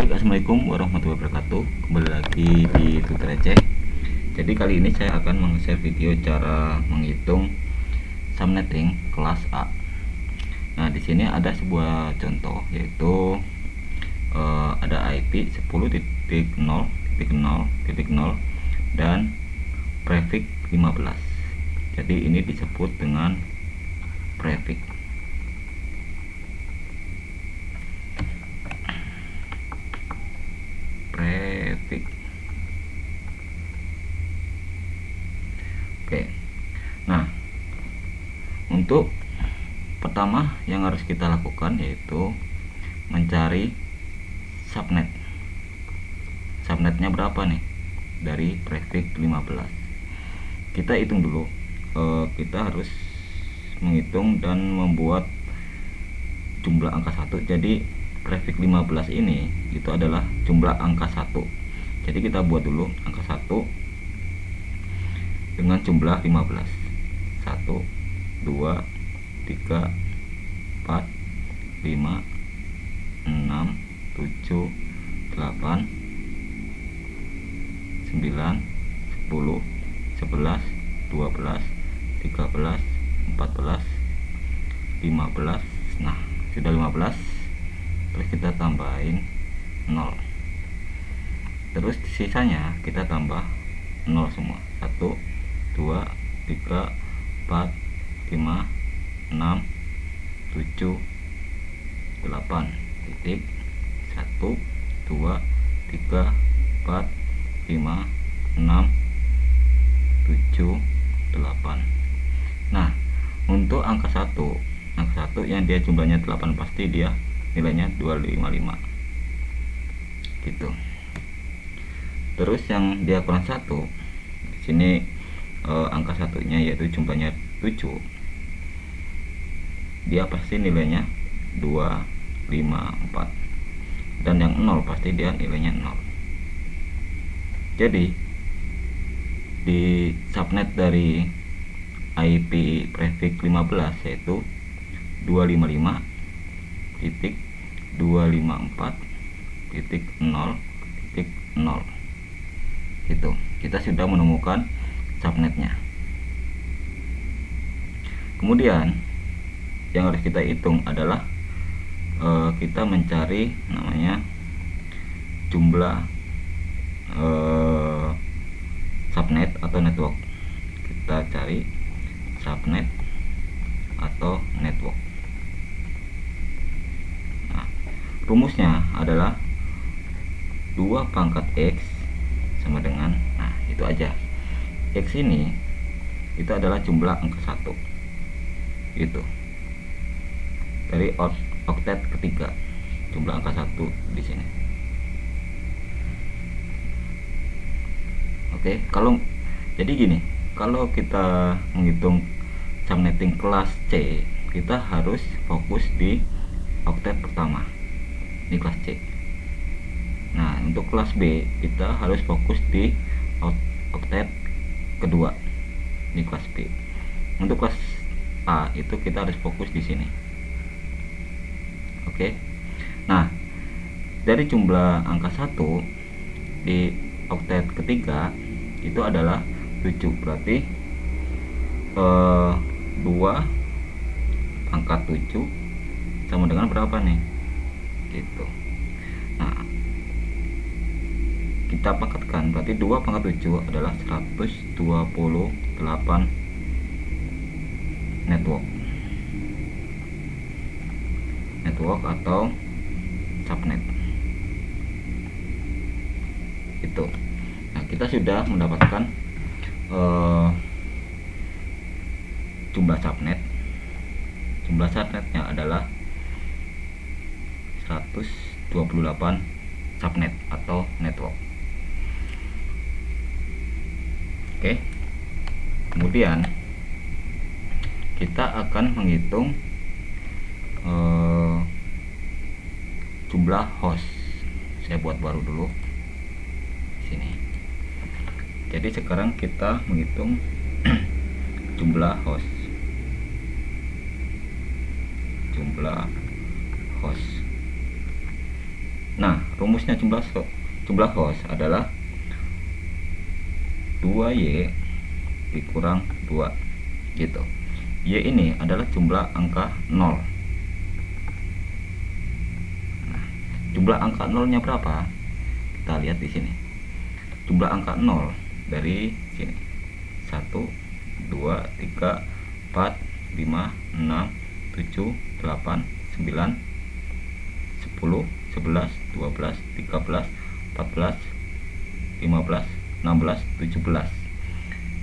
Assalamualaikum warahmatullahi wabarakatuh. Kembali lagi di Tutor Receh. Jadi kali ini saya akan meng-share video cara menghitung subnetting kelas A. Nah, di sini ada sebuah contoh, yaitu ada IP 10.0.0.0 dan prefix 15. Jadi ini disebut dengan prefix. Oke. Nah, untuk pertama yang harus kita lakukan yaitu mencari subnet. Subnetnya berapa nih dari prefix 15? Kita hitung dulu. Kita harus menghitung dan membuat jumlah angka 1. Jadi prefix 15 ini itu adalah jumlah angka 1. Jadi kita buat dulu angka 1 dengan jumlah 15. 1 2 3 4 5 6 7 8 9 10 11 12 13 14 15. Nah, sudah 15. Terus kita tambahin 0. Terus sisanya kita tambah 0 semua. 1 2 3 4 5 6 7 8 titik 1 2 3 4 5 6 7 8. Nah, untuk angka 1 yang dia jumlahnya 8 pasti dia nilainya 255 gitu. Terus yang dia kurang 1 di sini angka satunya yaitu jumlahnya 7, dia pasti nilainya 254, dan yang 0 pasti dia nilainya 0. Jadi di subnet dari IP prefix 15 yaitu 255.254.0.0 gitu. Kita sudah menemukan subnetnya. Kemudian yang harus kita hitung adalah kita mencari namanya jumlah subnet atau network. Kita cari subnet atau network. Nah, rumusnya adalah 2 pangkat X sama dengan, nah itu aja. X ini itu adalah jumlah angka 1 itu dari oktet ketiga, jumlah angka 1 di sini. Oke, kalau jadi gini, kalau kita menghitung subnetting kelas C, kita harus fokus di oktet pertama, di kelas C. Nah, untuk kelas B kita harus fokus di oktet kedua, di kelas B. Untuk kelas A itu kita harus fokus di sini. Oke. Nah, dari jumlah angka 1 di oktet ketiga itu adalah 7. Berarti 2 pangkat 7 sama dengan berapa nih? Gitu. Nah, kita pangkatkan, berarti 2 pangkat 7 adalah 128 network atau subnet itu. Nah, kita sudah mendapatkan jumlah subnetnya adalah 128 subnet atau network. Oke. Kemudian kita akan menghitung jumlah host. Saya buat baru dulu di sini. Jadi sekarang kita menghitung jumlah host. Nah, rumusnya jumlah host adalah 2Y dikurang 2 gitu. Y ini adalah jumlah angka 0. Nah, jumlah angka 0-nya berapa? Kita lihat di sini. Jumlah angka 0 dari sini. 1 2 3 4 5 6 7 8 9 10 11 12 13 14 15 16 17.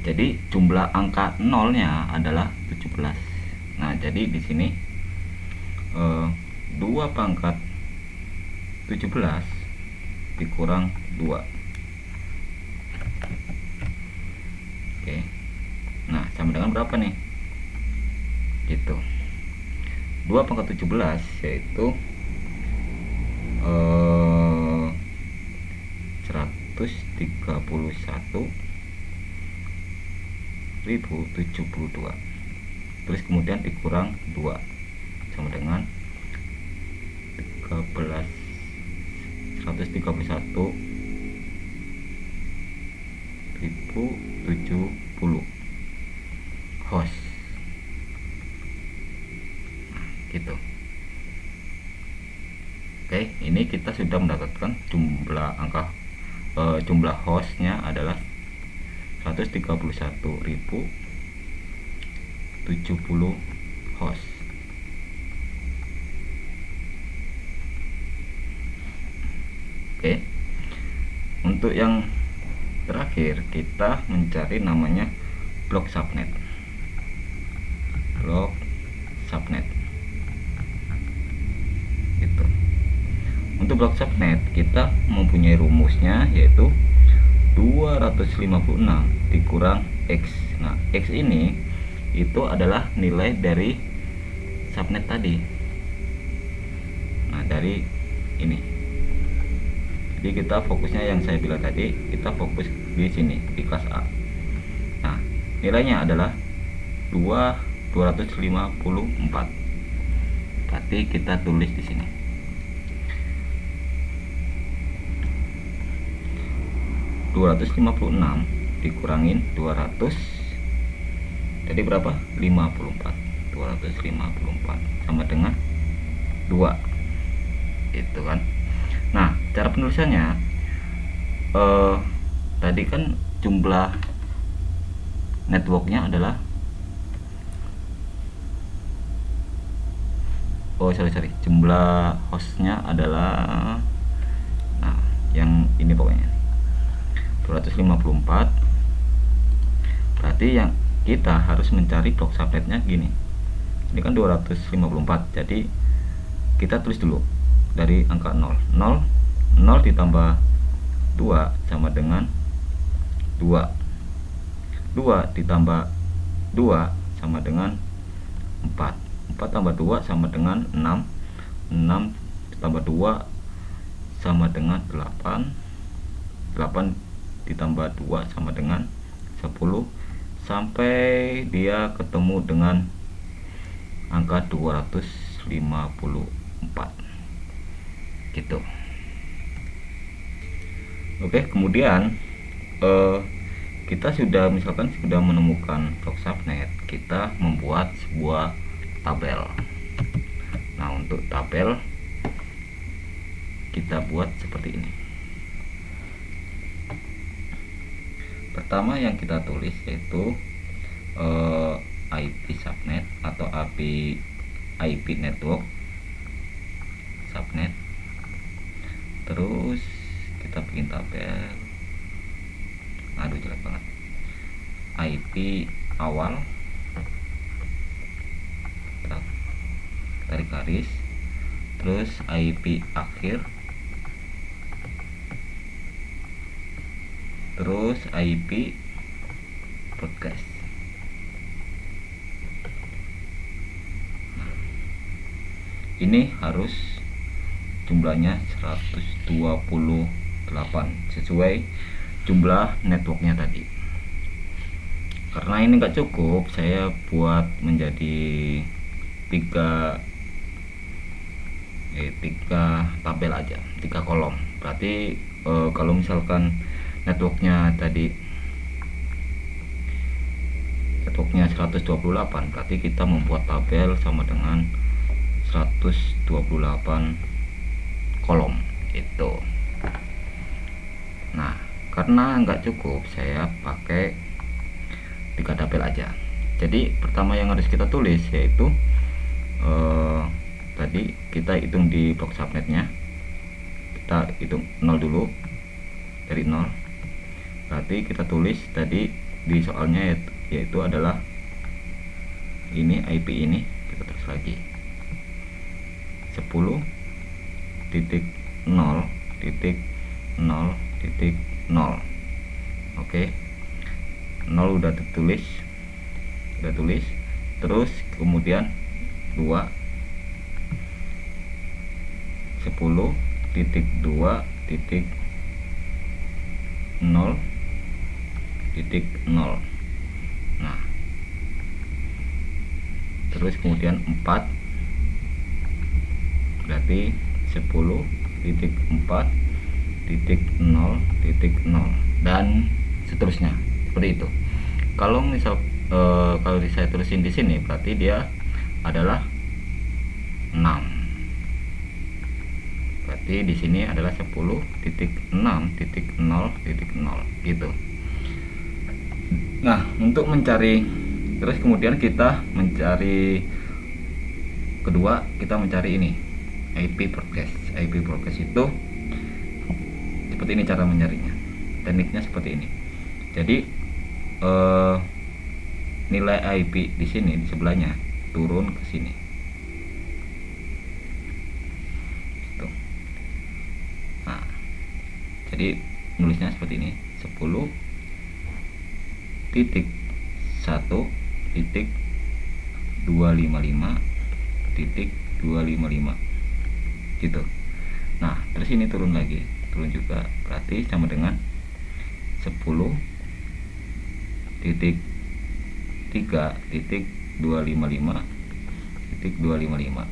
Jadi jumlah angka 0-nya adalah 17. Nah, jadi di sini 2 pangkat 17 dikurang 2. Oke. Nah, sama dengan berapa nih? Gitu. 2 pangkat 17 yaitu 131.072. Terus kemudian dikurang 2 sama dengan 131.070 host. Gitu. Oke, ini kita sudah mendapatkan jumlah jumlah hostnya adalah 131.070 host. Oke, untuk yang terakhir kita mencari namanya blok subnet. Blok subnet. Gitu. Untuk blok subnet kita mempunyai rumusnya yaitu 256 dikurang X. Nah, X ini itu adalah nilai dari subnet tadi. Nah, dari ini. Jadi kita fokusnya yang saya bilang tadi, kita fokus di sini di kelas A. Nah, nilainya adalah 254. Berarti kita tulis di sini. 256 dikurangin 200. Jadi berapa? 54. 254 sama dengan 2. Itu kan. Nah, cara penulisannya tadi kan jumlah networknya adalah jumlah hostnya adalah, nah, yang ini pokoknya 254. Berarti yang kita harus mencari blok subnetnya gini. Ini kan 254. Jadi kita tulis dulu dari angka 0. 0 ditambah 2 sama dengan 2. 2 ditambah 2 sama dengan 4. 4 tambah 2 sama dengan 6. 6 ditambah 2 sama dengan 8. 8 ditambah 2 sama dengan 10 sampai dia ketemu dengan angka 254 gitu. Oke, kemudian kita sudah menemukan blok subnet, kita membuat sebuah tabel. Nah, untuk tabel kita buat seperti ini. Pertama yang kita tulis yaitu IP subnet atau IP network subnet. Terus kita bikin tabel. Aduh, jelek banget. IP awal, tarik garis, terus IP akhir, terus IP broadcast. Ini harus jumlahnya 128 sesuai jumlah networknya tadi. Karena ini enggak cukup, saya buat menjadi 3 tabel aja, 3 kolom. Berarti kalau misalkan networknya 128, berarti kita membuat tabel sama dengan 128 kolom itu. Nah, karena nggak cukup, saya pakai 3 tabel aja. Jadi pertama yang harus kita tulis yaitu tadi kita hitung di blok subnetnya, kita hitung 0 dulu, dari 0. Berarti kita tulis tadi di soalnya yaitu adalah ini IP ini, kita tulis lagi 10.0.0.0. Oke, 0 udah tulis, terus kemudian 2 10.2.0.0. Nah, terus kemudian 4, berarti 10.4.0.0 dan seterusnya seperti itu. Kalau misal kalau saya tulisin di sini, berarti dia adalah 6. Berarti di sini adalah 10.6.0.0 gitu. Nah, untuk mencari, terus kemudian kita mencari kedua, kita mencari ini IP broadcast. IP broadcast itu seperti ini cara mencarinya. Tekniknya seperti ini. Jadi nilai IP di sini di sebelahnya turun ke sini. Tuh. Nah, jadi nulisnya seperti ini, 10.1.255.255 gitu. Nah, terus ini turun lagi, turun juga, berarti sama dengan 10.3.255.255.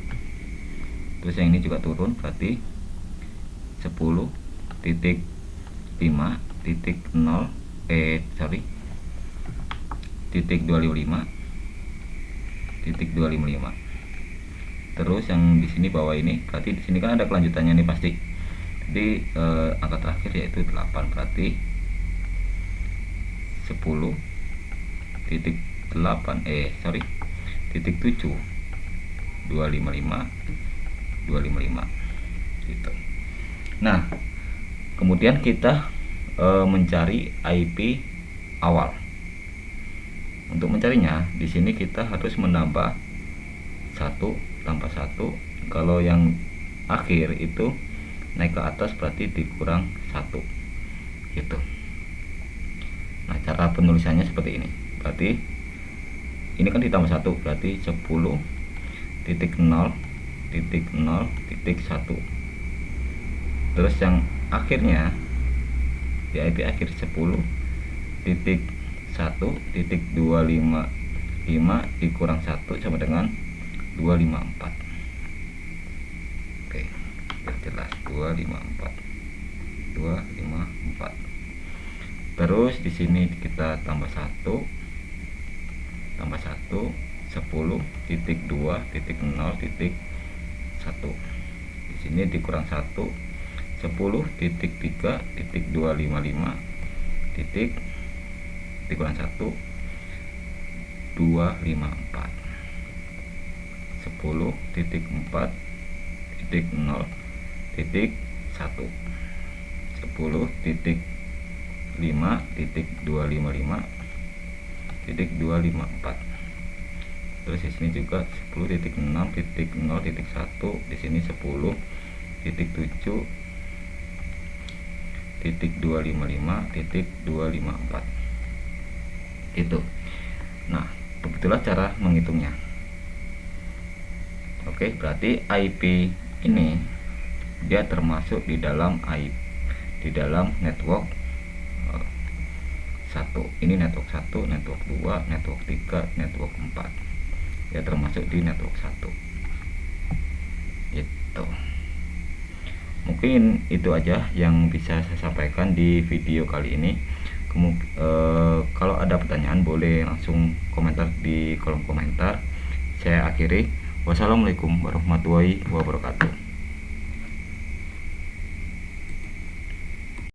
Terus yang ini juga turun, berarti 10.5.255. Terus yang di sini bawah ini, berarti di sini kan ada kelanjutannya nih pasti. Jadi angka terakhir yaitu 8, berarti 10.7.255 gitu. Nah, kemudian kita mencari IP awal. Untuk mencarinya, di sini kita harus menambah 1 tambah 1. Kalau yang akhir itu naik ke atas, berarti dikurang 1 gitu. Nah, cara penulisannya seperti ini. Berarti ini kan ditambah 1, berarti 10.0.0.1. Terus yang akhirnya di IP akhir 10.1.255 dikurang 1 sama dengan 254. Oke, biar jelas, 254. Terus di sini kita tambah 1, 10.2.0.1. Di sini dikurang 1, 10.3.255 dikurang 1, 254. 10.4.0.1. 10.5.255.254. Terus di sini juga 10.6.0.1. Di sini 10.7.255.254 itu. Nah, begitulah cara menghitungnya. Oke, berarti IP ini dia termasuk di dalam network 1. Ini network 1, network 2, network 3, network 4. Ya, termasuk di network 1. Itu. Mungkin itu aja yang bisa saya sampaikan di video kali ini. Kalau ada pertanyaan boleh langsung komentar di kolom komentar. Saya akhiri. Wassalamualaikum warahmatullahi wabarakatuh.